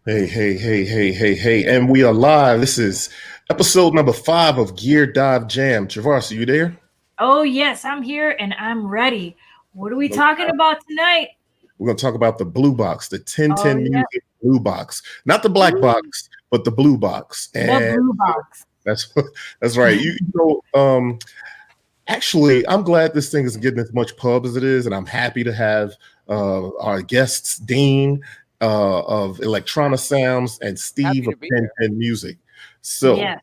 Hey, hey, hey, hey, hey, hey. And we are live. This is episode number 5 of Gear Dive Jam. Travars, are you there? Oh, yes, I'm here and I'm ready. What are we No talking doubt. about tonight? We're going to talk about the blue box, the Oh, 1010 yeah. Music Blue Box. Not the black Ooh, box, but the blue box. the And blue box. that's that's right. Actually, I'm glad this thing isn't getting as much pub as it is, and I'm happy to have our guests, Dean of Electronic Sounds and Steve Happy of to be here. 1010 Music. So Yeah.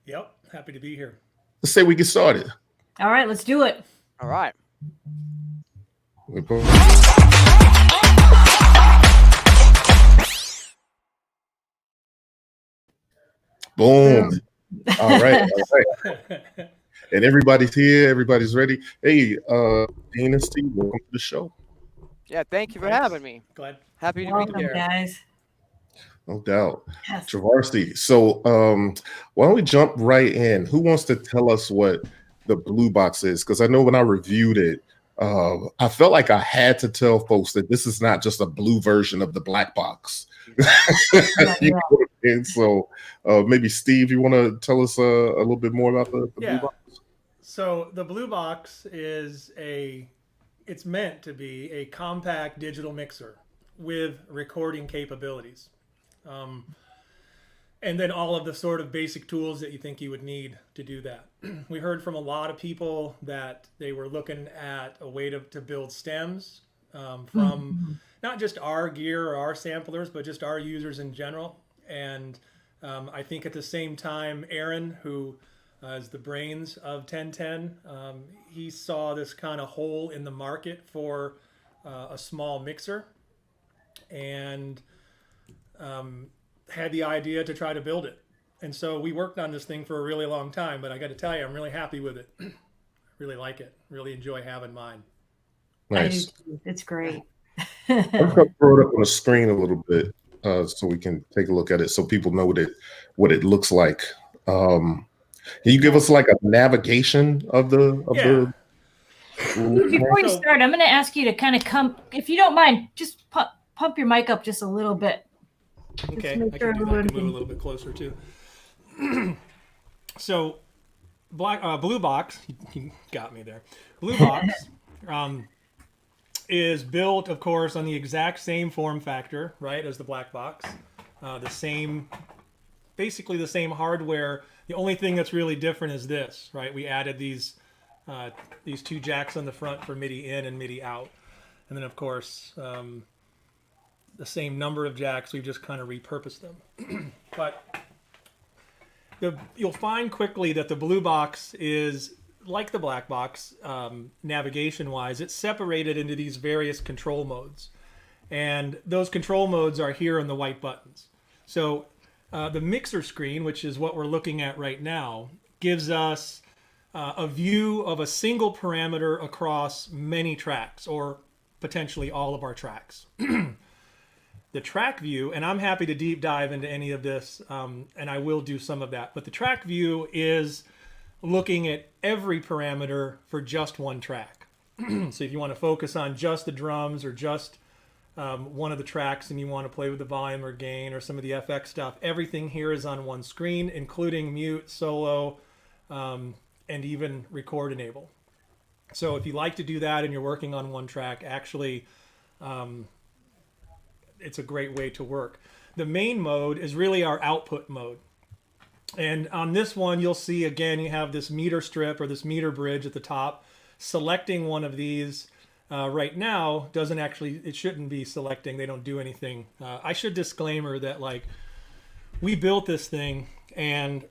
Yep, happy to be here. let's say we get started. All right, let's do it. All right. Boom. Boom. All right. All right. And everybody's here. Everybody's ready. Hey, Dean and Steve, welcome to the show. Yeah, thank you for Thanks. having me. Glad. Happy to be Welcome, here. guys. No doubt. Yes. Travarsity. So why don't we jump right in? Who wants to tell us what the blue box is? Because I know when I reviewed it, I felt like I had to tell folks that this is not just a blue version of the black box. You know what I mean? So maybe Steve, you want to tell us a little bit more about the blue Yeah. box? So the blue box it's meant to be a compact digital mixer with recording capabilities. And then all of the sort of basic tools that you think you would need to do that. We heard from a lot of people that they were looking at a way to build stems from not just our gear or our samplers, but just our users in general. And I think at the same time, Aaron, who is the brains of 1010, he saw this kind of hole in the market for a small mixer and had the idea to try to build it. And so we worked on this thing for a really long time, but I got to tell you, I'm really happy with it. Really like it. Really enjoy having mine. Nice. I do too. It's great. I'm going to throw it up on the screen a little bit so we can take a look at it so people know what it looks like. Can you give us like a navigation of Yeah. Before you So- start, I'm going to ask you to kind of come, if you don't mind, just pump your mic up just a little bit. Okay, make I sure can do that. I everyone can move a little bit closer too. So, blue box, you got me there. Blue box is built, of course, on the exact same form factor, right, as the black box. Basically the same hardware. The only thing that's really different is this, right? We added these two jacks on the front for MIDI in and MIDI out, and then of course. The same number of jacks, we've just kind of repurposed them. But you'll find quickly that the blue box is like the black box navigation wise. It's separated into these various control modes, and those control modes are here in the white buttons. So the mixer screen, which is what we're looking at right now, gives us a view of a single parameter across many tracks, or potentially all of our tracks. The track view, and I'm happy to deep dive into any of this, and I will do some of that, but the track view is looking at every parameter for just one track. So if you want to focus on just the drums or just one of the tracks and you want to play with the volume or gain or some of the FX stuff, everything here is on one screen, including mute, solo, and even record enable. So if you like to do that and you're working on one track, actually it's a great way to work. The main mode is really our output mode. And on this one, you'll see, again, you have this meter strip or this meter bridge at the top. Selecting one of these right now it shouldn't be selecting. They don't do anything. I should disclaimer that, like, we built this thing and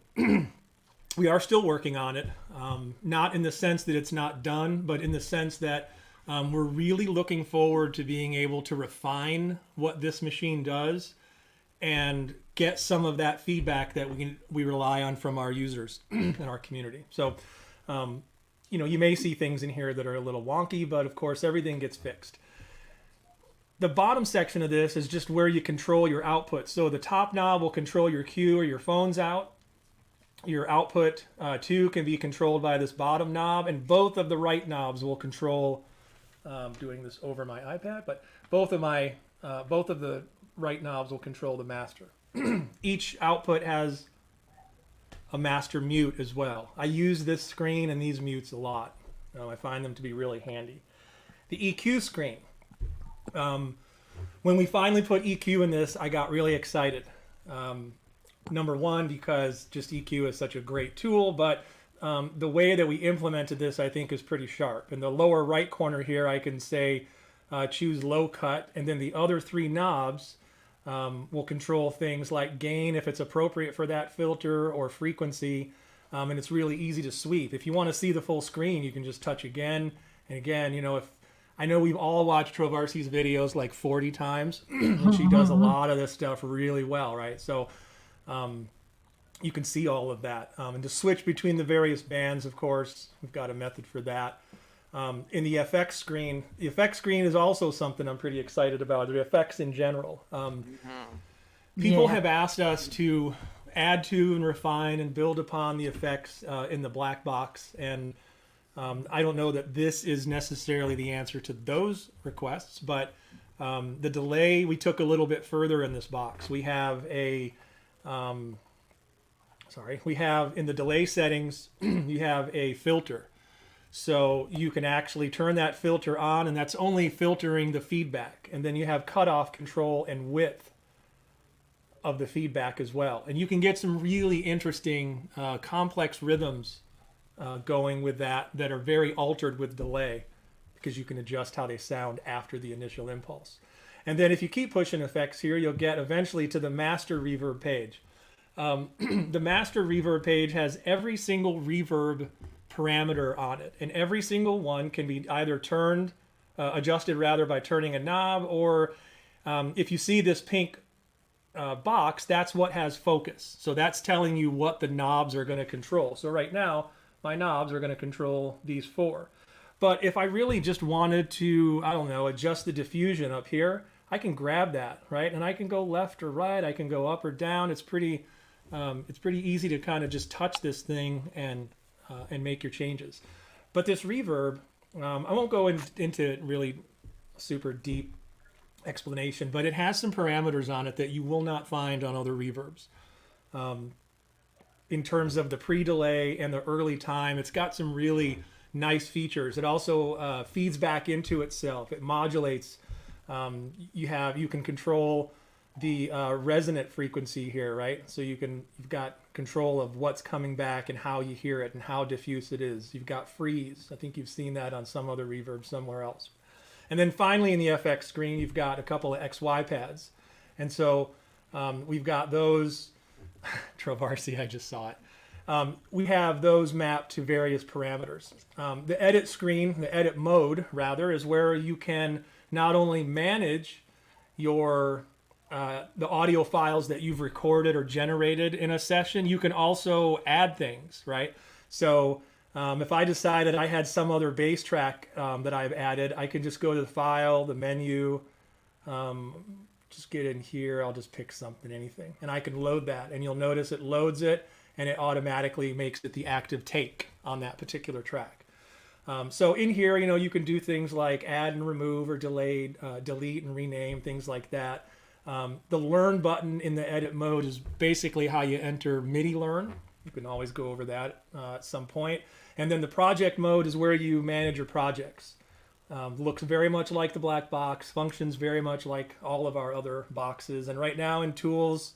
we are still working on it. Not in the sense that it's not done, but in the sense that we're really looking forward to being able to refine what this machine does and get some of that feedback that we rely on from our users and our community. So, you may see things in here that are a little wonky, but of course everything gets fixed. The bottom section of this is just where you control your output. So the top knob will control your cue or your phones out. Your output 2 can be controlled by this bottom knob, and both of the right knobs will control doing this over my iPad, but both of the right knobs will control the master. Each output has a master mute as well. I use this screen and these mutes a lot. I find them to be really handy. The EQ screen. When we finally put EQ in this, I got really excited. Number one, because just EQ is such a great tool, but the way that we implemented this, I think, is pretty sharp. In the lower right corner here, I can say choose low cut, and then the other three knobs will control things like gain if it's appropriate for that filter, or frequency, and it's really easy to sweep. If you want to see the full screen, you can just touch again and again. You know, if I know we've all watched Trovarsi's videos like 40 times, and she does a lot of this stuff really well, right? So you can see all of that. And to switch between the various bands, of course, we've got a method for that. In the FX screen is also something I'm pretty excited about, the effects in general. People have asked us to add to and refine and build upon the effects in the black box, and I don't know that this is necessarily the answer to those requests, but the delay we took a little bit further in this box. We have a we have in the delay settings, you have a filter. So you can actually turn that filter on, and that's only filtering the feedback. And then you have cutoff control and width of the feedback as well. And you can get some really interesting complex rhythms going with that are very altered with delay, because you can adjust how they sound after the initial impulse. And then if you keep pushing effects here, you'll get eventually to the master reverb page. The master reverb page has every single reverb parameter on it, and every single one can be either turned, adjusted rather, by turning a knob, or if you see this pink box, that's what has focus. So that's telling you what the knobs are going to control. So right now, my knobs are going to control these four. But if I really just wanted to, I don't know, adjust the diffusion up here, I can grab that, right? And I can go left or right, I can go up or down. It's pretty easy to kind of just touch this thing and make your changes. But this reverb, I won't go into really super deep explanation, but it has some parameters on it that you will not find on other reverbs. In terms of the pre-delay and the early time, it's got some really nice features. It also feeds back into itself. It modulates. You can control the resonant frequency here, right? So you've got control of what's coming back and how you hear it and how diffuse it is. You've got freeze. I think you've seen that on some other reverb somewhere else. And then finally in the FX screen, you've got a couple of XY pads. And so we've got those, Trovarsi, I just saw it. We have those mapped to various parameters. The edit screen, the edit mode rather, is where you can not only manage your the audio files that you've recorded or generated in a session, you can also add things, right? So if I decided I had some other bass track that I've added, I can just go to the file, the menu, just get in here, I'll just pick something, anything, and I can load that, and you'll notice it loads it, and it automatically makes it the active take on that particular track. So in here, you can do things like add and remove, or delete and rename, things like that. The learn button in the edit mode is basically how you enter MIDI learn. You can always go over that at some point. And then the project mode is where you manage your projects. Looks very much like the black box, functions very much like all of our other boxes. And right now in tools,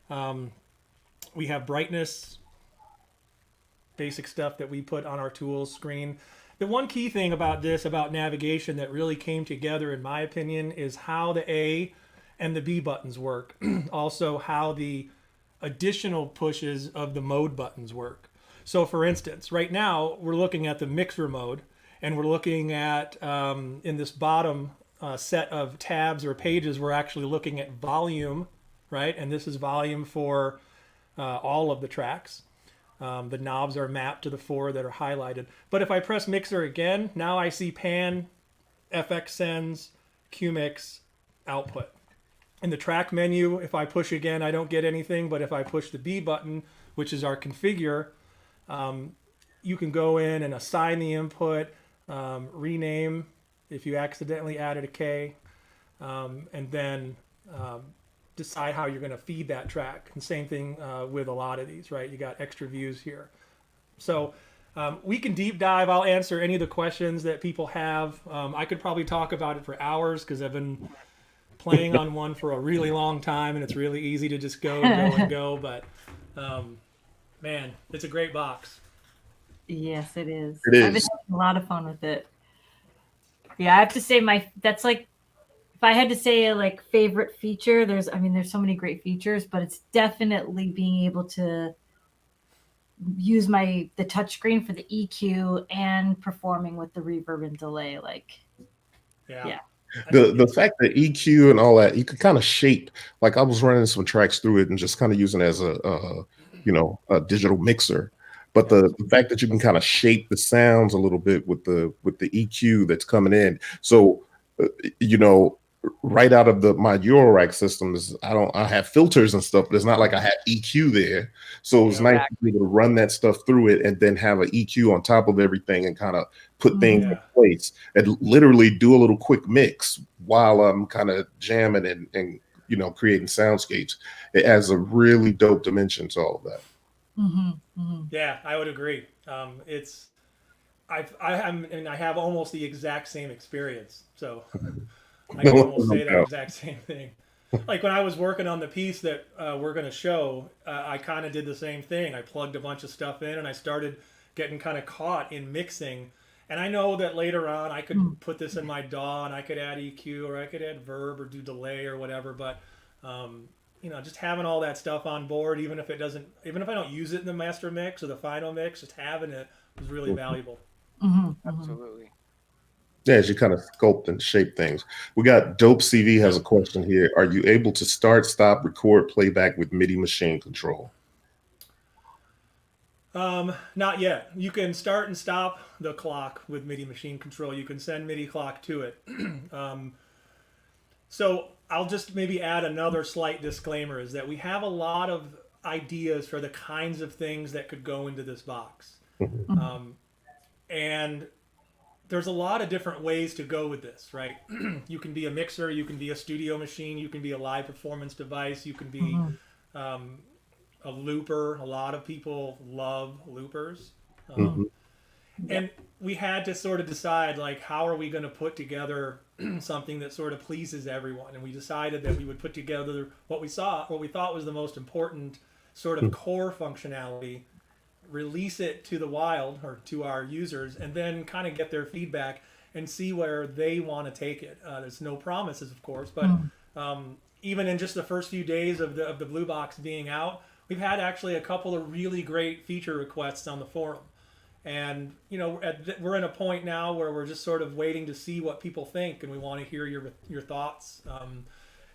we have brightness, basic stuff that we put on our tools screen. The one key thing about this, about navigation, that really came together in my opinion, is how the A and the B buttons work. Also how the additional pushes of the mode buttons work. So for instance, right now we're looking at the mixer mode, and we're looking at, in this bottom set of tabs or pages, we're actually looking at volume, right? And this is volume for all of the tracks. The knobs are mapped to the four that are highlighted. But if I press mixer again, now I see pan, FX sends, QMix, output. In the track menu, if I push again, I don't get anything, but if I push the B button, which is our configure, you can go in and assign the input, rename if you accidentally added a K, and then decide how you're going to feed that track. And same thing with a lot of these, right? You got extra views here. So we can deep dive. I'll answer any of the questions that people have. I could probably talk about it for hours because I've been playing on one for a really long time, and it's really easy to just go and go and go. But man, it's a great box. Yes, it is. It is. I've been having a lot of fun with it. Yeah, I have to say that's like, if I had to say a like favorite feature, there's so many great features, but it's definitely being able to use the touchscreen for the EQ and performing with the reverb and delay. Like, yeah. The fact that EQ and all that, you could kind of shape. Like I was running some tracks through it and just kind of using it as a digital mixer. But the fact that you can kind of shape the sounds a little bit with the EQ that's coming in. So, right out of my Eurorack systems, I have filters and stuff, but it's not like I have EQ there. So it was nice to be able to run that stuff through it and then have an EQ on top of everything and kind of put things in place and literally do a little quick mix while I'm kind of jamming and creating soundscapes. It adds a really dope dimension to all of that. Yeah, I would agree. I have almost the exact same experience. So I can almost say that exact same thing. Like when I was working on the piece that we're going to show, I kind of did the same thing. I plugged a bunch of stuff in and I started getting kind of caught in mixing. And I know that later on I could put this in my DAW and I could add EQ or I could add verb or do delay or whatever. But, just having all that stuff on board, even if I don't use it in the master mix or the final mix, just having it was really valuable. Absolutely. Yeah, as you kind of sculpt and shape things. We got Dope CV has a question here. Are you able to start, stop, record, playback with MIDI machine control? Not yet. You can start and stop the clock with MIDI machine control. You can send MIDI clock to it. So I'll just maybe add another slight disclaimer is that we have a lot of ideas for the kinds of things that could go into this box. And there's a lot of different ways to go with this, right? You can be a mixer, you can be a studio machine, you can be a live performance device, you can be a looper. A lot of people love loopers. And we had to sort of decide, like, how are we going to put together something that sort of pleases everyone? And we decided that we would put together what we thought was the most important sort of core functionality, release it to the wild or to our users, and then kind of get their feedback and see where they want to take it. There's no promises, of course, but even in just the first few days of the Blue Box being out, we've had actually a couple of really great feature requests on the forum. And, we're in a point now where we're just sort of waiting to see what people think, and we want to hear your thoughts.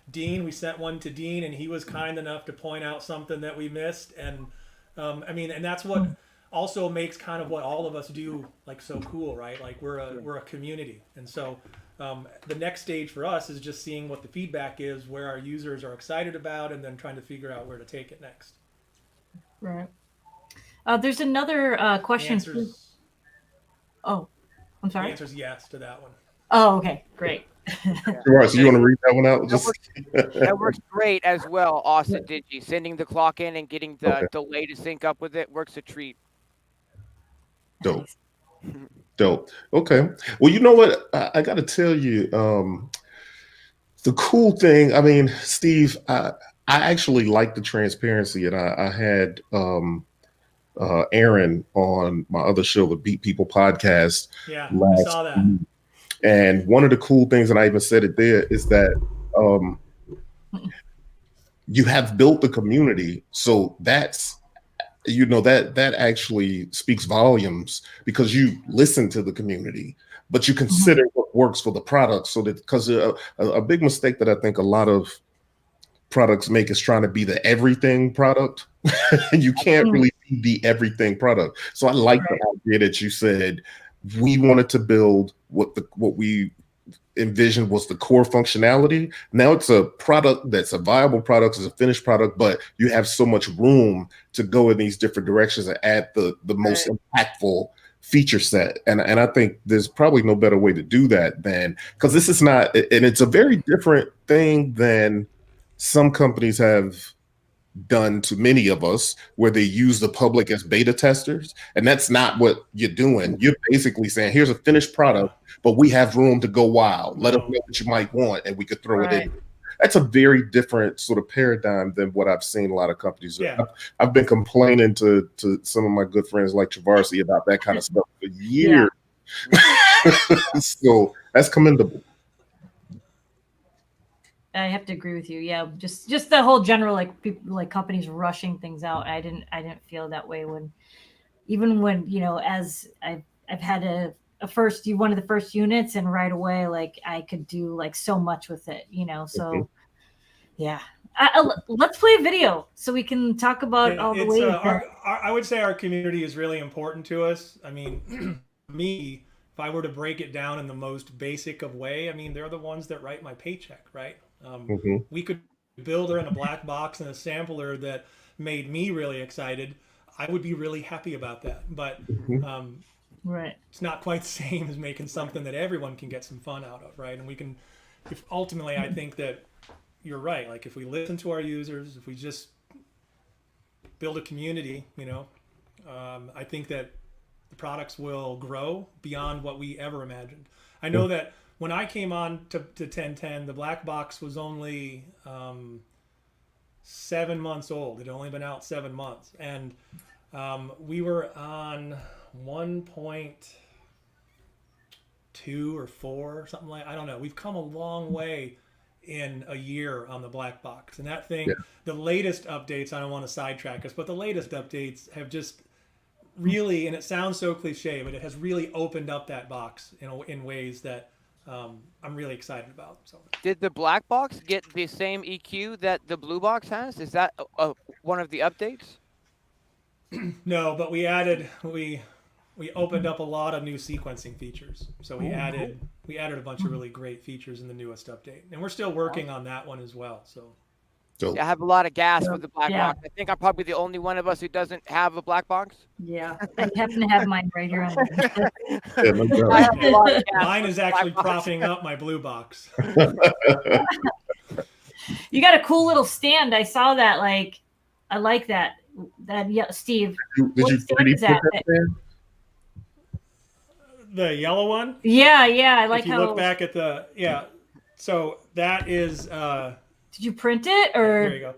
Dean, we sent one to Dean, and he was kind enough to point out something that we missed. And, and that's what also makes kind of what all of us do, like, so cool, right? Like, we're a community. And so the next stage for us is just seeing what the feedback is, where our users are excited about, and then trying to figure out where to take it next. Right. There's another question. Oh, I'm sorry. The answer is yes to that one. Oh, okay, great. Right, so you want to read that one out? That works great as well, Austin Digi. Sending the clock in and getting the delay to sync up with it works a treat. Dope. Dope. Okay. Well, you know what? I got to tell you, the cool thing, I mean, Steve, I actually like the transparency, and I had Aaron on my other show, the Beat People podcast. Yeah, I saw that. Week. And one of the cool things, and I even said it there, is that you have built the community. So that's, that actually speaks volumes because you listen to the community, but you consider what works for the product. So that, because a big mistake that I think a lot of products make is trying to be the everything product. And you can't really be the everything product. So I like the idea that you said we wanted to build what we envisioned was the core functionality. Now it's a product that's a viable product, it's a finished product, but you have so much room to go in these different directions and add the most impactful feature set. And I think there's probably no better way to do that than, because this is not, and it's a very different thing than some companies have done to many of us, where they use the public as beta testers, and that's not what you're doing. You're basically saying, here's a finished product, but we have room to go wild. Let us know what you might want, and we could throw it in. That's a very different sort of paradigm than what I've seen a lot of companies do. I've been complaining to some of my good friends like Travarsi about that kind of stuff for years. So that's commendable. I have to agree with you. Yeah, just the whole general, like, people, like, companies rushing things out. I didn't feel that way even when, you know, as I've had one of the first units, and right away, like, I could do like so much with it, you know. So yeah, let's play a video so we can talk about all the ways. I would say our community is really important to us. I mean, me, if I were to break it down in the most basic of way, I mean, they're the ones that write my paycheck, right? We could build her in a black box and a sampler that made me really excited. I would be really happy about that. But right, it's not quite the same as making something that everyone can get some fun out of, right? And we can, ultimately, I think that you're right. Like, if we listen to our users, if we just build a community, you know, I think that the products will grow beyond what we ever imagined. I know that when I came on to 1010, the black box was only 7 months old. It had only been out 7 months. And we were on 1.2 or 4 or something like, I don't know. We've come a long way in a year on the black box. And that thing, the latest updates, I don't want to sidetrack us, but the latest updates have just really, and it sounds so cliche, but it has really opened up that box in ways that I'm really excited about. So, did the black box get the same EQ that the blue box has? Is that one of the updates? No, but we opened up a lot of new sequencing features. So we added a bunch of really great features in the newest update, and we're still working on that one as well. So. I have a lot of gas with the black box. I think I'm probably the only one of us who doesn't have a black box. Yeah, I happen to have mine right here on the Mine is actually propping up my blue box. You got a cool little stand. I saw that. Like, I like that. Steve. Did you 3D print that stand? The yellow one? Yeah. I like if you look back at the So that is. Did you print it, or? There you go.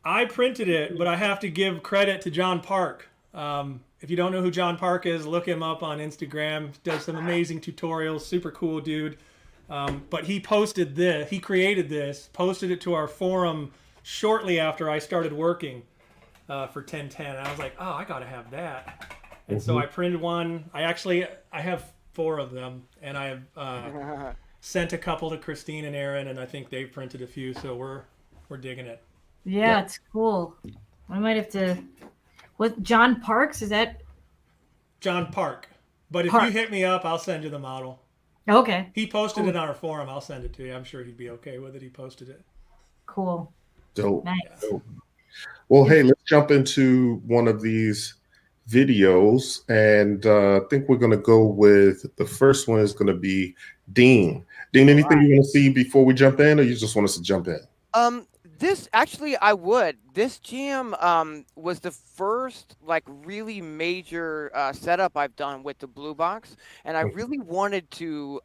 I printed it, but I have to give credit to John Park. If you don't know who John Park is, look him up on Instagram. Does some amazing tutorials. Super cool dude. But he posted this. He created this, posted it to our forum shortly after I started working for 1010. And I was like, oh, I got to have that. And so I printed one. I have 4 of them, and I have sent a couple to Christine and Aaron, and I think they've printed a few. So we're digging it. Yeah, it's cool. I might have to. What, John Parks? Is that John Park? But if you hit me up, I'll send you the model. Okay. He posted it on our forum. I'll send it to you. I'm sure he'd be okay with it. He posted it. Cool. Dope. Nice. Dope. Well, hey, let's jump into one of these videos, and I think we're going to go with the first one is going to be Dean. Dean, anything you want to see before we jump in, or you just want us to jump in? This actually, I would. This jam was the first like really major setup I've done with the blue box, and I really wanted to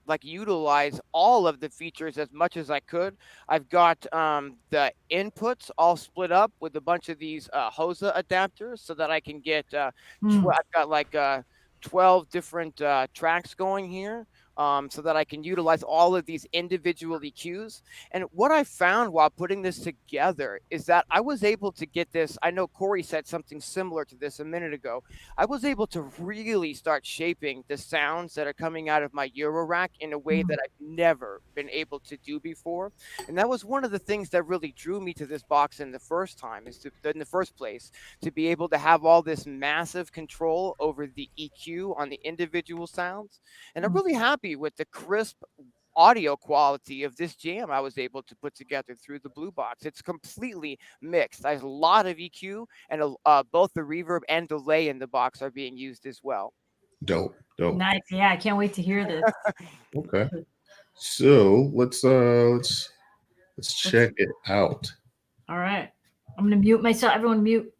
like utilize all of the features as much as I could. I've got the inputs all split up with a bunch of these HOSA adapters so that I can get. I've got like 12 different tracks going here. So that I can utilize all of these individual EQs. And what I found while putting this together is that I was able to get this. I know Corey said something similar to this a minute ago. I was able to really start shaping the sounds that are coming out of my Euro rack in a way that I've never been able to do before. And that was one of the things that really drew me to this box in the first place, to be able to have all this massive control over the EQ on the individual sounds. And I'm really happy with the crisp audio quality of this jam I was able to put together through the blue box. It's completely mixed. There's a lot of EQ, and both the reverb and delay in the box are being used as well. Dope. Nice. Yeah, I can't wait to hear this. Okay. So let's Let's check it out. All right. I'm going to mute myself. Everyone mute.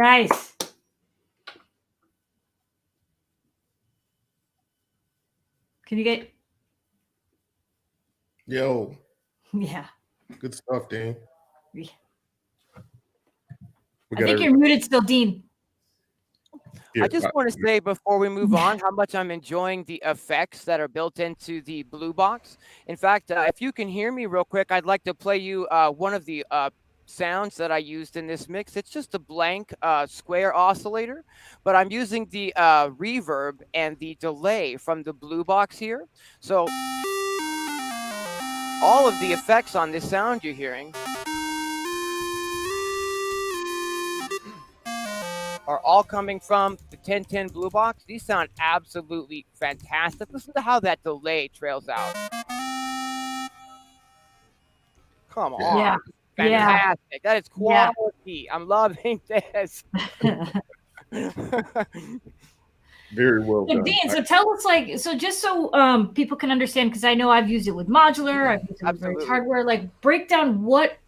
Nice. Can you get? Yo, Yeah. good stuff, Dean. Yeah. We I got think you're everybody muted still, Dean. here. I just want to say before we move on how much I'm enjoying the effects that are built into the Blue Box. In fact, if you can hear me real quick, I'd like to play you one of the sounds that I used in this mix. It's just a blank square oscillator, but I'm using the reverb and the delay from the Blue Box here. So all of the effects on this sound you're hearing are all coming from the 1010 Blue Box. These sound absolutely fantastic. Listen to how that delay trails out. Come on. Yeah. Yeah. Fantastic. That is Yeah. quality. I'm loving this. Very well So done. Dean, so tell us, like, so just so people can understand, because I know I've used it with modular, I've used it with various Absolutely. hardware. Like, break down what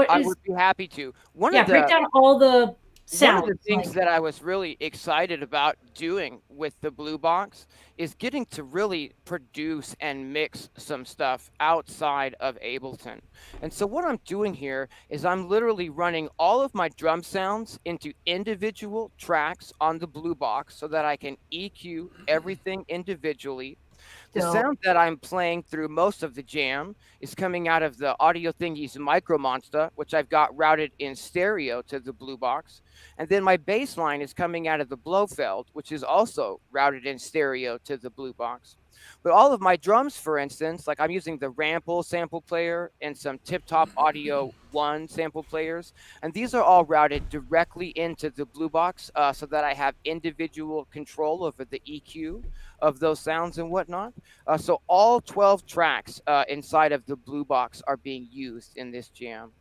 I is, would be happy to. yeah, break down all the One of sounds. the things like, that I was really excited about doing with the Blue Box is getting to really produce and mix some stuff outside of Ableton. And so what I'm doing here is I'm literally running all of my drum sounds into individual tracks on the Blue Box so that I can EQ everything individually. The dope. sound that I'm playing through most of the jam is coming out of the Audio Thingies Micro Monster, which I've got routed in stereo to the Blue Box. And then my bass line is coming out of the Blofeld, which is also routed in stereo to the Blue Box. But all of my drums, for instance, like I'm using the Ramble sample player and some Tip Top Audio 1 sample players, and these are all routed directly into the Blue Box so that I have individual control over the EQ of those sounds and whatnot. So all 12 tracks inside of the Blue Box are being used in this jam.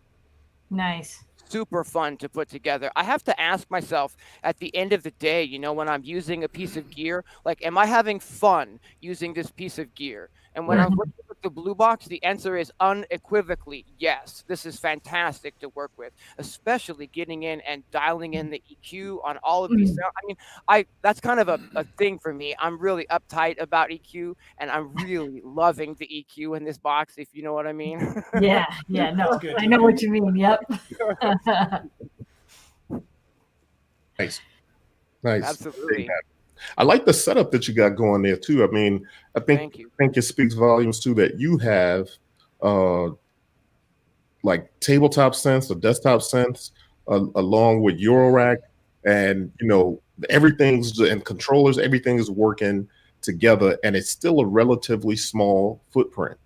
Nice. Super fun to put together. I have to ask myself at the end of the day, you know, when I'm using a piece of gear, like, am I having fun using this piece of gear? And when I'm working with the Blue Box, the answer is unequivocally yes. This is fantastic to work with, especially getting in and dialing in the EQ on all of these sounds. I mean, that's kind of a thing for me. I'm really uptight about EQ, and I'm really loving the EQ in this box, if you know what I mean. Yeah. Yeah. No, good. I know what you mean. Yep. Nice. Nice. Absolutely. I like the setup that you got going there too. I mean, I Thank you. think it speaks volumes too that you have like tabletop synths or desktop synths along with Eurorack, and you know everything's and controllers, everything is working together, and it's still a relatively small footprint.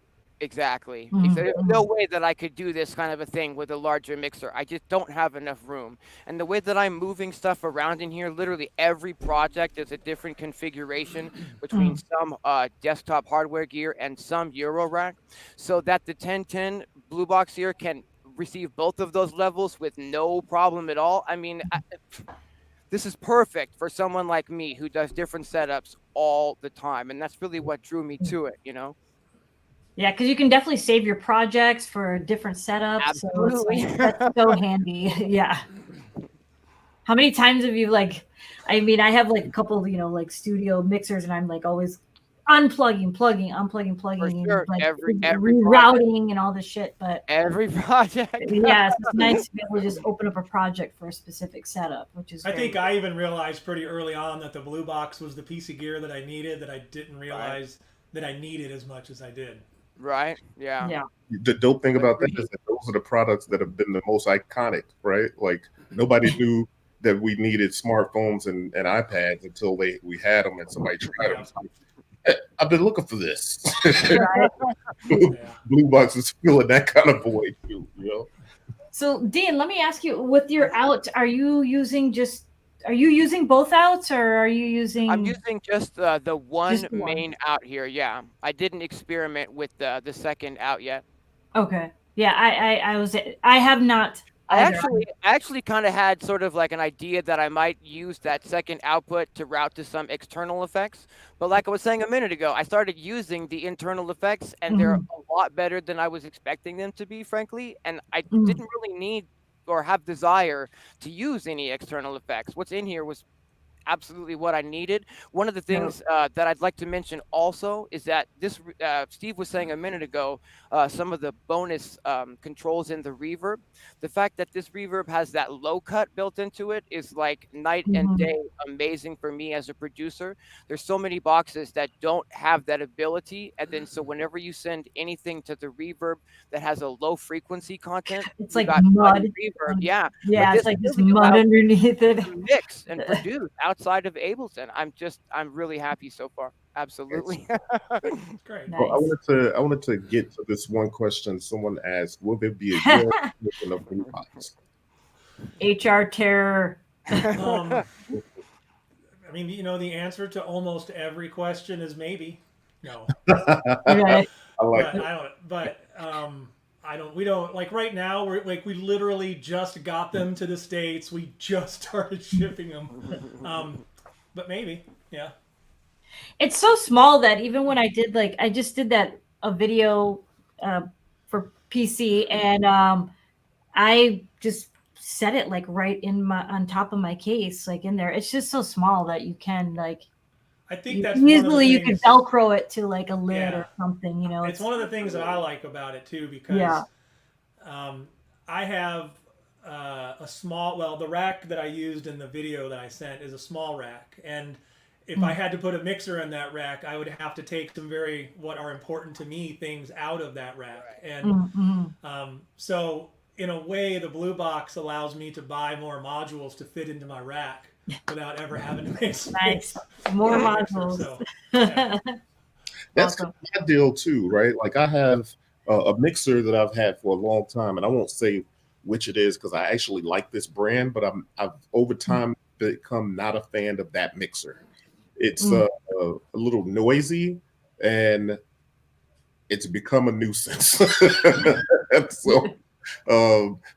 Exactly. Mhm. There's no way that I could do this kind of a thing with a larger mixer. I just don't have enough room. And the way that I'm moving stuff around in here, literally every project is a different configuration between some desktop hardware gear and some Eurorack, so that the 1010 Blue Box here can receive both of those levels with no problem at all. I mean, this is perfect for someone like me who does different setups all the time. And that's really what drew me to it, you know? Yeah, because you can definitely save your projects for different setups. Absolutely. So it's like, that's so handy. Yeah. How many times have you I mean, I have like a couple of, like studio mixers, and I'm like always unplugging, plugging, unplugging, plugging, sure. and like Every rerouting and all this shit. But every project. yeah, it's nice to be able to just open up a project for a specific setup, which is I great. think I even realized pretty early on that the Blue Box was the piece of gear that I needed, that I didn't realize that I needed as much as I did. Right. Yeah. Yeah. The dope thing about that is that those are the products that have been the most iconic, right? Like nobody knew that we needed smartphones and iPads until we had them and somebody tried them. Hey, I've been looking for this. Blue Box is filling that kind of void too, you know. So Dean, let me ask you, with your out, are you using both outs, or are you using? I'm using just the one Just one. main out here. Yeah. I didn't experiment with the second out yet. Okay. Yeah, I have not. I either. actually kind of had sort of like an idea that I might use that second output to route to some external effects. But like I was saying a minute ago, I started using the internal effects, and they're a lot better than I was expecting them to be, frankly. And I didn't really need or have desire to use any external effects. What's in here was absolutely what I needed. One of the No. things that I'd like to mention also is that this Steve was saying a minute ago, some of the bonus controls in the reverb. The fact that this reverb has that low cut built into it is like night and Mhm. day amazing for me as a producer. There's so many boxes that don't have that ability, and then so whenever you send anything to the reverb that has a low frequency content, It's you like got muddy mud. reverb. Yeah, but Yeah, it's this like just really mud allows underneath it. to mix and produce outside of Ableton. I'm really happy so far. It's, Absolutely. Great. well, Nice. I wanted to get to this one question someone asked: will there be a URL in a blue box? HR terror. I mean, the answer to almost every question is maybe. No. Right. I like But it. I don't. We don't like right now. We're like we literally just got them to the States. We just started shipping them. But maybe, yeah. It's so small that even when I did I just did that a video uh, for PC, and I just set it like right in my on top of my case, like in there. It's just so small that you can I think you that's one of the easily you could things. Velcro it to like a lid Yeah, or something. it's one of the things that I like about it too, Yeah. because I have a small. Well, the rack that I used in the video that I sent is a small rack, and if I had to put a mixer in that rack, I would have to take some very what are important to me things out of that rack, and Mm-hmm. so in a way, the Blue Box allows me to buy more modules to fit into my rack without ever having to make space Nice. More for a mixer. modules. So yeah, That's kind Awesome. of my deal too, right? Like I have a mixer that I've had for a long time, and I won't say which it is because I actually like this brand, but I've over time become not a fan of that mixer. It's Mm. a little noisy, and it's become a nuisance. so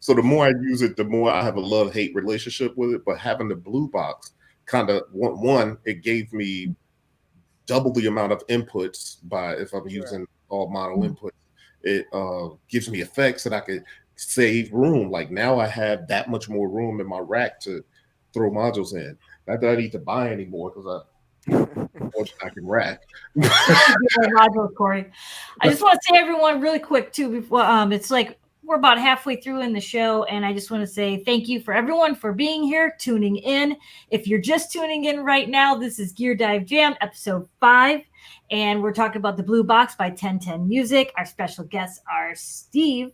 so the more I use it, the more I have a love-hate relationship with it. But having the blue box kind of one, it gave me double the amount of inputs by if I'm using all mono inputs. It gives me effects that I could save room. Like now I have that much more room in my rack to throw modules in. Not that I need to buy anymore because I can rack. Modules, Corey. I just want to say everyone really quick too before it's like we're about halfway through in the show, and I just want to say thank you for everyone for being here, tuning in. If you're just tuning in right now, this is Gear Dive Jam episode 5, and we're talking about the Blue Box by 1010 Music. Our special guests are Steve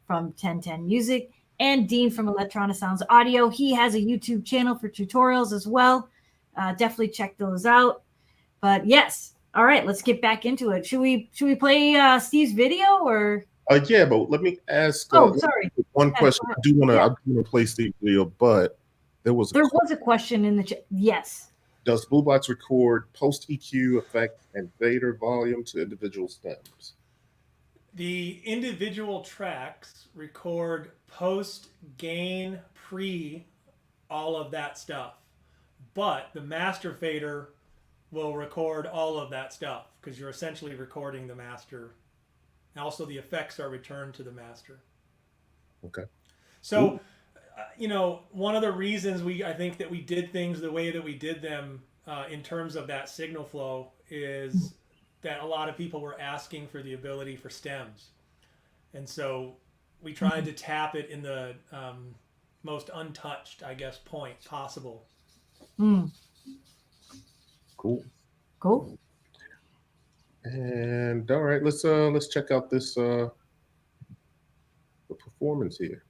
from 1010 Music and Dean from Electronic Sounds Audio. He has a YouTube channel for tutorials as well. Definitely check those out. But yes, all right, let's get back into it. Should we play Steve's video or? Yeah, but let me ask Oh, sorry. one Yeah, question. go ahead. I do want to Yeah. play Steve video, but there was a question in the chat. Yes. does Blue Box record post EQ effect and fader volume to individual stems? the individual tracks record post, gain, pre, all of that stuff, but the master fader will record all of that stuff because you're essentially recording the master. And also, the effects are returned to the master. Okay. So, one of the reasons I think that we did things the way that we did them in terms of that signal flow is that a lot of people were asking for the ability for stems, and so we tried to tap it in the most untouched, I guess, point possible. Cool. And all right, let's check out this the performance here.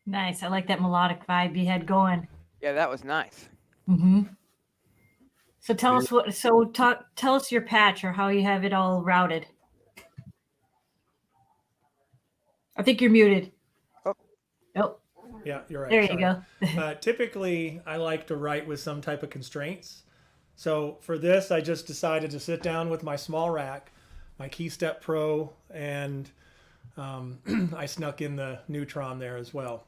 Nice. I like that melodic vibe you had going. Yeah, that was nice. Mm-hmm. So tell us what. So tell us your patch or how you have it all routed. I think you're muted. Oh. Nope. Yeah, you're right. There you Sorry. go. Typically, I like to write with some type of constraints. So for this, I just decided to sit down with my small rack, my KeyStep Pro, and I snuck in the Neutron there as well.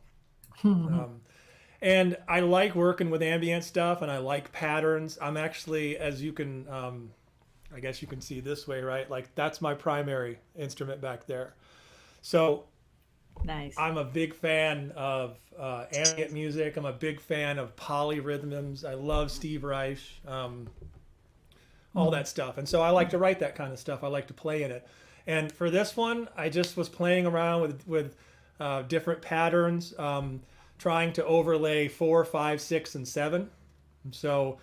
And I like working with ambient stuff, and I like patterns. I'm actually, as you can, I guess you can see this way, right? Like that's my primary instrument back there. So Nice. I'm a big fan of ambient music. I'm a big fan of polyrhythms. I love Steve Reich, all that stuff. And so I like to write that kind of stuff. I like to play in it. And for this one, I just was playing around with different patterns, trying to overlay 4, 5, 6, and 7. And so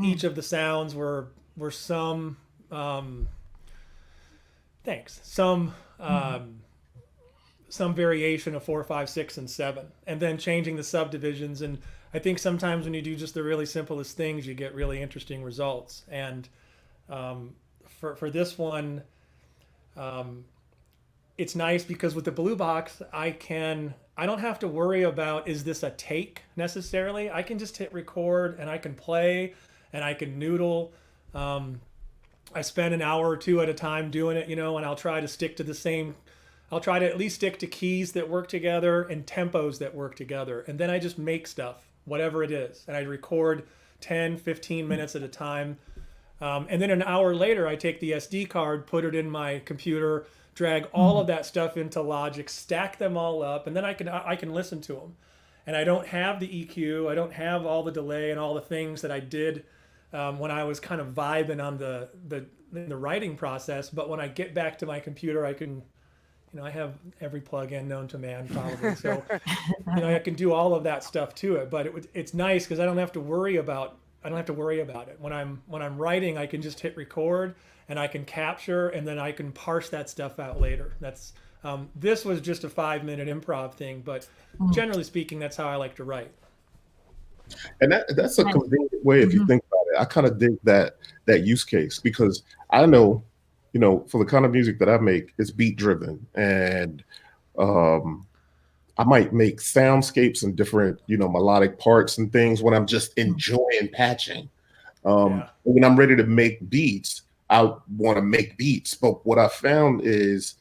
each of the sounds were some some variation of 4, 5, 6, and 7, and then changing the subdivisions. And I think sometimes when you do just the really simplest things, you get really interesting results. And for this one, it's nice because with the Blue Box, I don't have to worry about, is this a take necessarily? I can just hit record and I can play and I can noodle. I spend an hour or two at a time doing it, and I'll try to stick to I'll try to at least stick to keys that work together and tempos that work together. And then I just make stuff, whatever it is. And I record 10, 15 minutes at a time. And then an hour later, I take the SD card, put it in my computer, drag all of that stuff into Logic, stack them all up, and then I can listen to them. And I don't have the EQ, I don't have all the delay and all the things that I did when I was kind of vibing on the writing process. But when I get back to my computer, I can, I have every plugin known to man probably. So, I can do all of that stuff to it. But it's nice because I don't have to worry about it. When I'm writing, I can just hit record and I can capture, and then I can parse that stuff out later. That's this was just a 5-minute improv thing, but generally speaking, that's how I like to write. And that's a convenient way if you think about it. I kind of dig that use case because I know, for the kind of music that I make, it's beat driven, and I might make soundscapes and different, melodic parts and things when I'm just enjoying patching. When I'm ready to make beats, I want to make beats. But what I found is,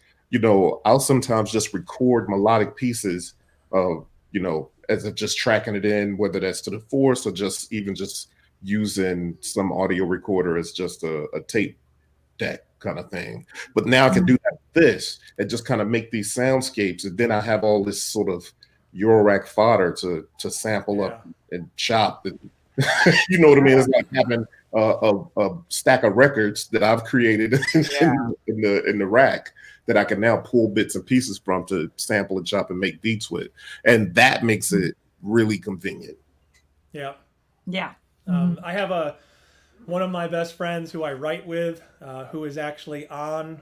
I'll sometimes just record melodic pieces of, as if just tracking it in, whether that's to the force or just using some audio recorder as just a tape deck kind of thing. But now I can do that with this and just kind of make these soundscapes, and then I have all this sort of Eurorack fodder to sample up and chop. And, you know what I mean? It's like having a stack of records that I've created in the rack that I can now pull bits and pieces from to sample and chop and make beats with, and that makes it really convenient. Yeah. I have one of my best friends who I write with, who is actually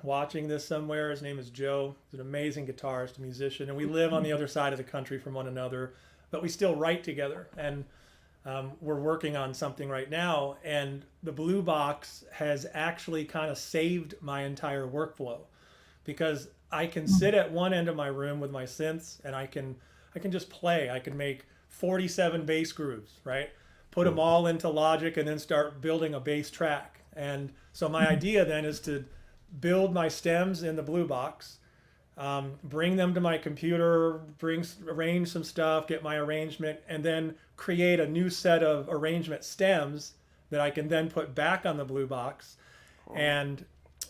watching this somewhere. His name is Joe. He's an amazing guitarist, musician, and we live on the other side of the country from one another, but we still write together. And we're working on something right now, and the Blue Box has actually kind of saved my entire workflow, because I can sit at one end of my room with my synths and I can just play. I can make 47 bass grooves, right? put them all into Logic, and then start building a bass track. And so my idea then is to build my stems in the Blue Box, bring them to my computer, arrange some stuff, get my arrangement, and then create a new set of arrangement stems that I can then put back on the Blue Box. And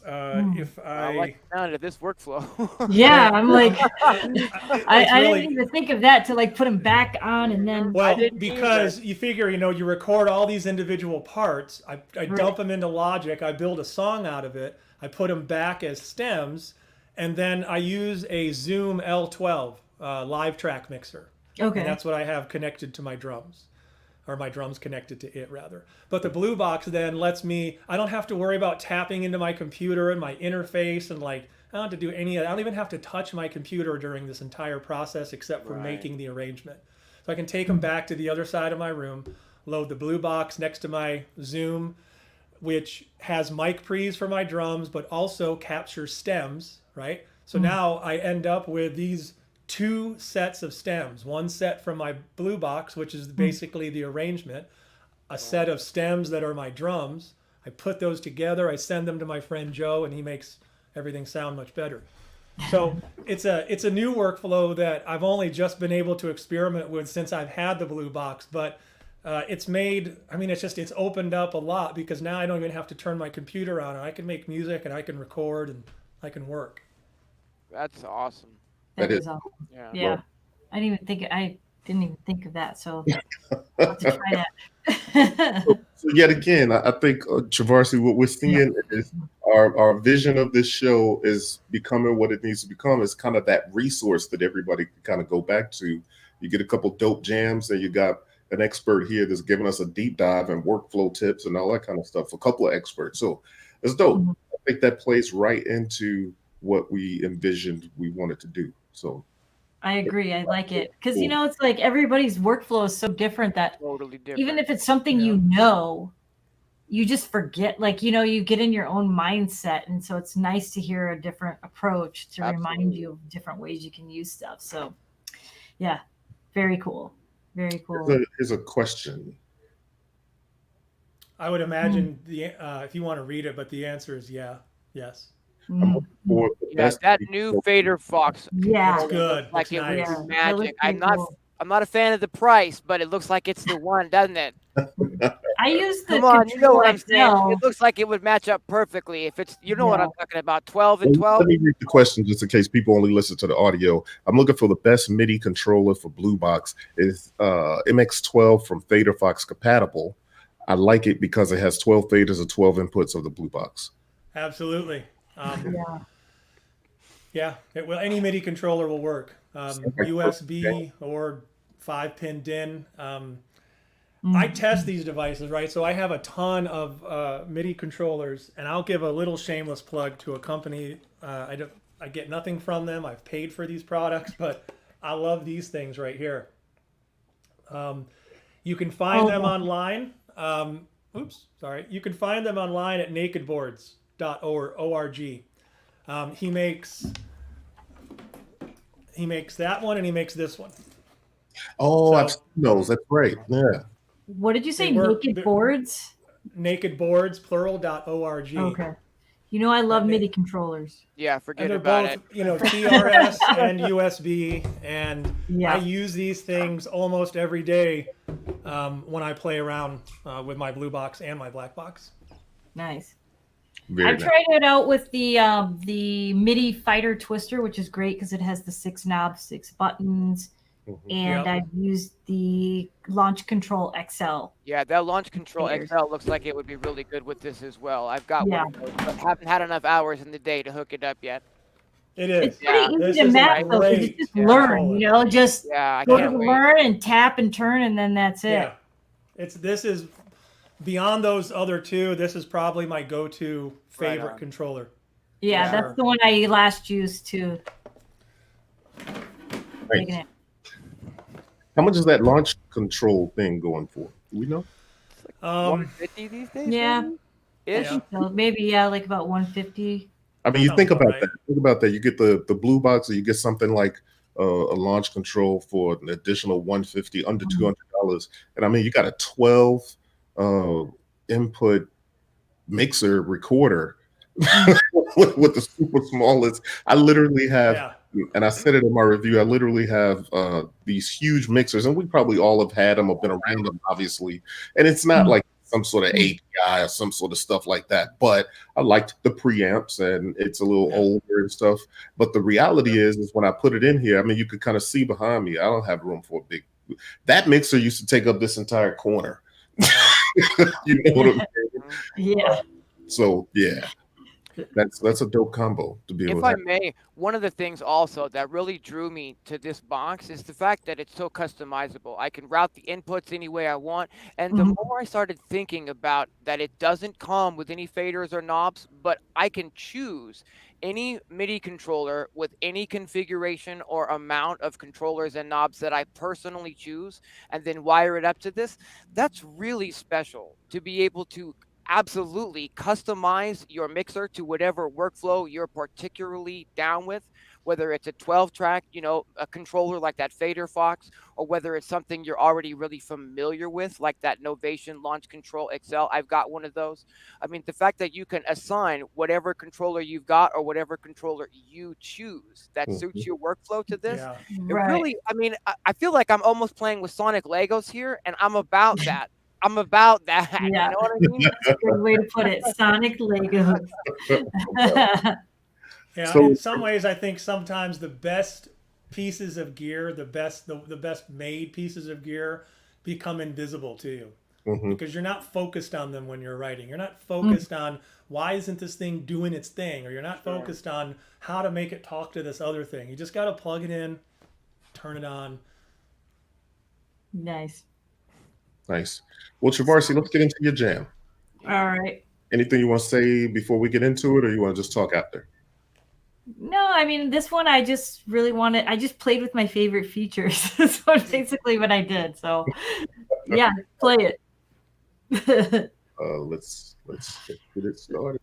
if I like the sound of this workflow. Yeah, I'm like, I really- didn't even think of that, to like put them back on and then. Well, didn't because you figure, you record all these individual parts. I dump them into Logic. I build a song out of it. I put them back as stems, and then I use a Zoom L12 live track mixer. Okay. And that's what I have connected to my drums, or my drums connected to it rather. But the Blue Box then lets me, I don't have to worry about tapping into my computer and my interface, and like, I don't have to do any of that. I don't even have to touch my computer during this entire process except for making the arrangement. So I can take them back to the other side of my room, load the Blue Box next to my Zoom, which has mic pre's for my drums, but also captures stems, right? So now I end up with these 2 sets of stems. One set from my Blue Box, which is basically the arrangement, a set of stems that are my drums. I put those together, I send them to my friend Joe, and he makes everything sound much better. So it's a new workflow that I've only just been able to experiment with since I've had the Blue Box, but it's made, it's opened up a lot, because now I don't even have to turn my computer on. I can make music, and I can record, and I can work. That's awesome. That That is is- awesome. Yeah. Yeah. Well- I didn't even think of that. So I'll have to try that. So yet again, I think Travarsi, what we're seeing is our vision of this show is becoming what it needs to become. Is kind of that resource that everybody can kind of go back to. You get a couple dope jams, and you got an expert here that's giving us a deep dive and workflow tips and all that kind of stuff. A couple of experts, so it's dope. I think that plays right into what we envisioned we wanted to do. So I agree. I like it. Because, it's like everybody's workflow is so different that Totally different. even if it's something Yeah. you just forget, like, you get in your own mindset. And so it's nice to hear a different approach to remind you of different ways you can use stuff. So, yeah, very cool. Very cool. here's a question. I would imagine if you want to read it, but the answer is yes. Mm. For the Yeah, best that new Fader Fox. Yeah. It's good. Like It's it nice. was Yeah, that magic. looks I'm pretty not. cool. I'm not a fan of the price, but it looks like it's the one, doesn't it? I use the Come on, you know Control what I'm saying. XL. It looks like it would match up perfectly if it's. You know what Yeah. I'm talking about. 12 and 12. Let me read the question just in case people only listen to the audio. I'm looking for the best MIDI controller for Blue Box. Is MX12 from Fader Fox compatible? I like it because it has 12 faders and 12 inputs of the Blue Box. Absolutely. Yeah. Yeah, any MIDI controller will work. USB or 5-pin DIN. I test these devices, right? So I have a ton of MIDI controllers, and I'll give a little shameless plug to a company. I get nothing from them. I've paid for these products, but I love these things right here. You can find them online. You can find them online at nakedboards.org. He makes that one, and he makes this one. Oh, So- I've seen those. That's right. Yeah. What did you say? They work- Naked boards? Nakedboards, plural.org. Okay. I love MIDI controllers. Yeah, forget And they're about both, it. TRS and USB, and Yeah. I use these things almost every day when I play around with my Blue Box and my Black Box. Nice. Very I've nice. tried it out with the MIDI Fighter Twister, which is great because it has the 6 knobs, 6 buttons, Mhm. and Yep. I've used the Launch Control XL. Yeah, that Launch Control Fingers. XL looks like it would be really good with this as well. I've got Yeah. one of those, but haven't had enough hours in the day to hook it up yet. It is. It's pretty This easy to is a map though, 'cause you great just controller. learn, just Yeah, I go to can't the wait. learn and tap and turn, and then that's it. Yeah. This is beyond those other two. This is probably my go-to Right favorite on. controller. Yeah, Yeah. that's the one I last used to. Right. Taking it. How much is that launch control thing going for? Do we know? 150 these days? Yeah. maybe? I Ish. think so. Maybe like about 150. I mean, you Sounds think about about right. that. Think about that. You get the Blue Box, or you get something like a launch control for an additional 150 under $200. And I mean, you got a 12 input mixer recorder with the super smallest. I literally have, and I said it in my review, I literally have these huge mixers, and we probably all have had them or been around them, obviously. And it's not like some sort of API or some sort of stuff like that, but I liked the preamps, and it's a little older and stuff. But the reality is when I put it in here, I mean, you could kind of see behind me, I don't have room for a big. That mixer used to take up this entire corner. You know what I'm saying? Yeah. So yeah, that's a dope combo to be able to If I may, one of the things also that really drew me to this box is the fact that it's so customizable. I can route the inputs any way I want. And the more I started thinking about that, it doesn't come with any faders or knobs, but I can choose any MIDI controller with any configuration or amount of controllers and knobs that I personally choose, and then wire it up to this. That's really special to be able to absolutely customize your mixer to whatever workflow you're particularly down with, whether it's a 12 track, a controller like that Fader Fox, or whether it's something you're already really familiar with, like that Novation Launch Control XL. I've got one of those. I mean, the fact that you can assign whatever controller you've got or whatever controller you choose that suits your workflow to this, it really, I mean, I feel like I'm almost playing with Sonic Legos here, and I'm about that. I'm about that. Yeah. You know what I mean? That's a good way to put it. Sonic Legos. Yeah, so, in some ways, I think sometimes the best pieces of gear, the best made pieces of gear, become invisible to you because you're not focused on them when you're writing. You're not focused on why isn't this thing doing its thing, or you're not focused on how to make it talk to this other thing. You just got to plug it in, turn it on. Nice. Well, Travarsi, let's get into your jam. All right. Anything you want to say before we get into it, or you want to just talk after? No, I mean, this one I just really wanted. I just played with my favorite features. So basically what I did. So yeah, play it. Let's get it started.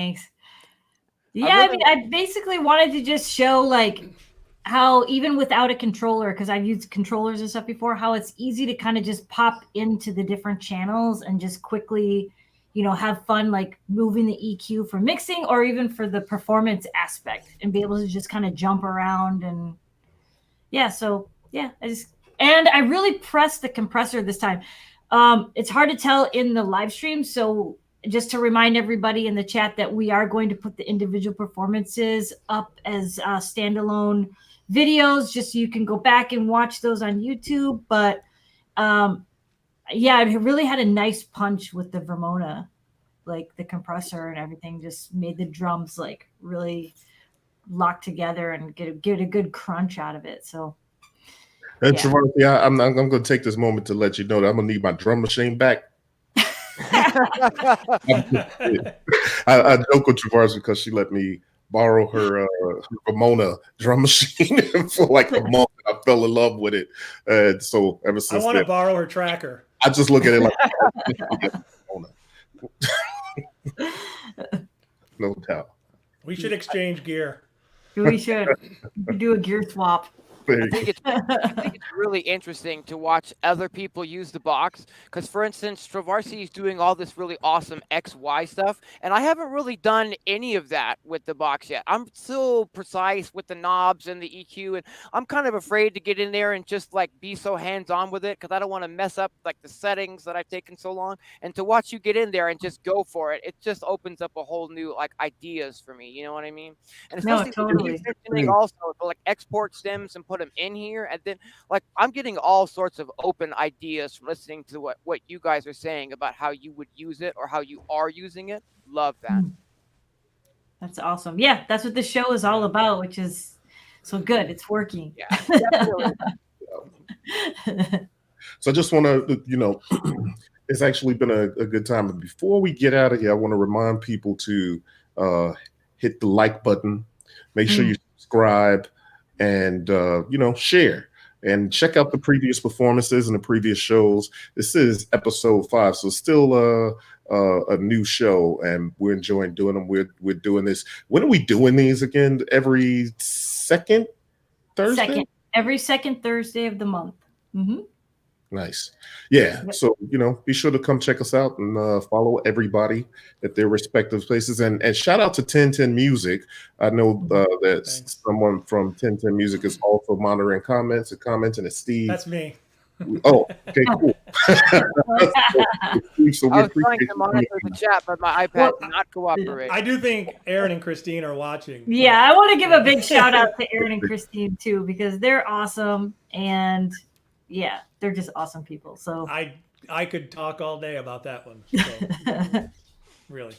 Thanks. Yeah, I mean, I basically wanted to just show like how even without a controller, because I've used controllers and stuff before, how it's easy to kind of just pop into the different channels and just quickly, have fun like moving the EQ for mixing or even for the performance aspect and be able to just kind of jump around and I really pressed the compressor this time. It's hard to tell in the live stream, so just to remind everybody in the chat that we are going to put the individual performances up as standalone videos, just so you can go back and watch those on YouTube. But it really had a nice punch with the Vermona, like the compressor and everything just made the drums like really lock together and get a good crunch out of it. So Traverse, I'm going to take this moment to let you know that I'm going to need my drum machine back. I joke with Traverse because she let me borrow her Ramona drum machine for like a month. I fell in love with it. So ever since I want to borrow her tracker. I just look at it like no doubt. We should exchange gear. We should do a gear swap. I think it's really interesting to watch other people use the box because, for instance, Travarsi is doing all this really awesome XY stuff, and I haven't really done any of that with the box yet. I'm still precise with the knobs and the EQ, and I'm kind of afraid to get in there and just like be so hands-on with it because I don't want to mess up like the settings that I've taken so long. And to watch you get in there and just go for it, it just opens up a whole new like ideas for me. You know what I mean? And especially totally. Also to like export stems and put them in here, and then like I'm getting all sorts of open ideas from listening to what you guys are saying about how you would use it or how you are using it. Love that. That's awesome. Yeah, that's what the show is all about, which is so good. It's working. Yeah, definitely. So I just want to, it's actually been a good time. But before we get out of here, I want to remind people to hit the like button, make sure you subscribe, and share and check out the previous performances and the previous shows. This is episode 5, so still a new show, and we're enjoying doing them. We're doing this. When are we doing these again? Every second Thursday? Every second Thursday of the month. Mm-hmm. Nice. Yeah. So, be sure to come check us out and follow everybody at their respective places. And shout out to 1010 Music. I know that someone from 1010 Music is also monitoring comments and commenting. It's Steve. That's me. Oh, okay, cool. So I was trying to monitor the chat, but my iPad did not cooperate. I do think Aaron and Christine are watching. Yeah, I want to give a big shout out to Aaron and Christine too, because they're awesome, and yeah, they're just awesome people. So I could talk all day about that one. So, really.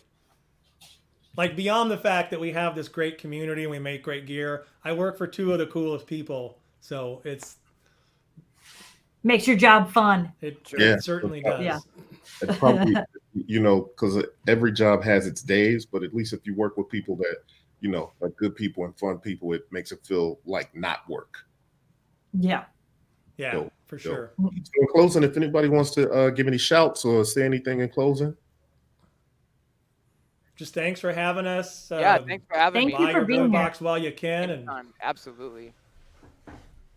Like beyond the fact that we have this great community and we make great gear, I work for 2 of the coolest people. So it's makes your job fun. It certainly does. Yeah. It's probably, because every job has its days, but at least if you work with people that, are good people and fun people, it makes it feel like not work. Yeah. Yeah, for sure. So in closing, if anybody wants to give any shouts or say anything in closing. Just thanks for having us. Thanks for having me. Thank you for being here. Box while you can. And absolutely.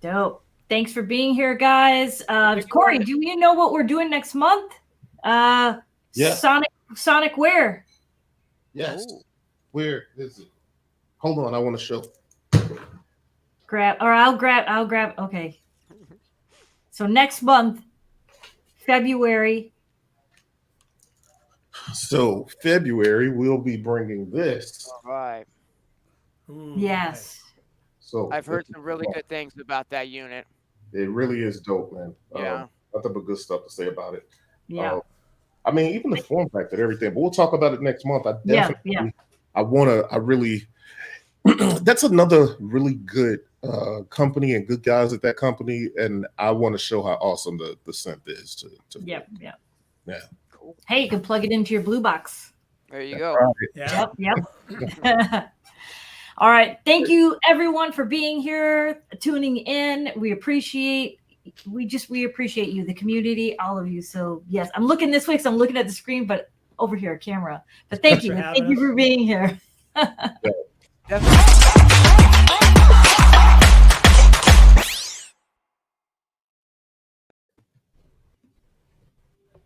Dope. Thanks for being here, guys. Corey, do you know what we're doing next month? Yeah. Sonic where? Yes. Ooh. Where is it? Hold on, I want to show. I'll grab. Okay. So next month, February. So February, we'll be bringing this. All right. Ooh, yes. Nice. So I've heard some really good things about that unit. It really is dope, man. Yeah. Nothing but good stuff to say about it. Yeah. I mean, even the form factor, everything. But we'll talk about it next month. That's another really good company and good guys at that company, and I want to show how awesome the synth is to Yeah. Cool. Hey, you can plug it into your BlueBox. There you go. Yeah. Yep. All right. Thank you everyone for being here, tuning in. We appreciate you, the community, all of you. So yes, I'm looking this way because I'm looking at the screen, but over here, camera. But thank Thanks you. for Thank having you us. for being here. Definitely.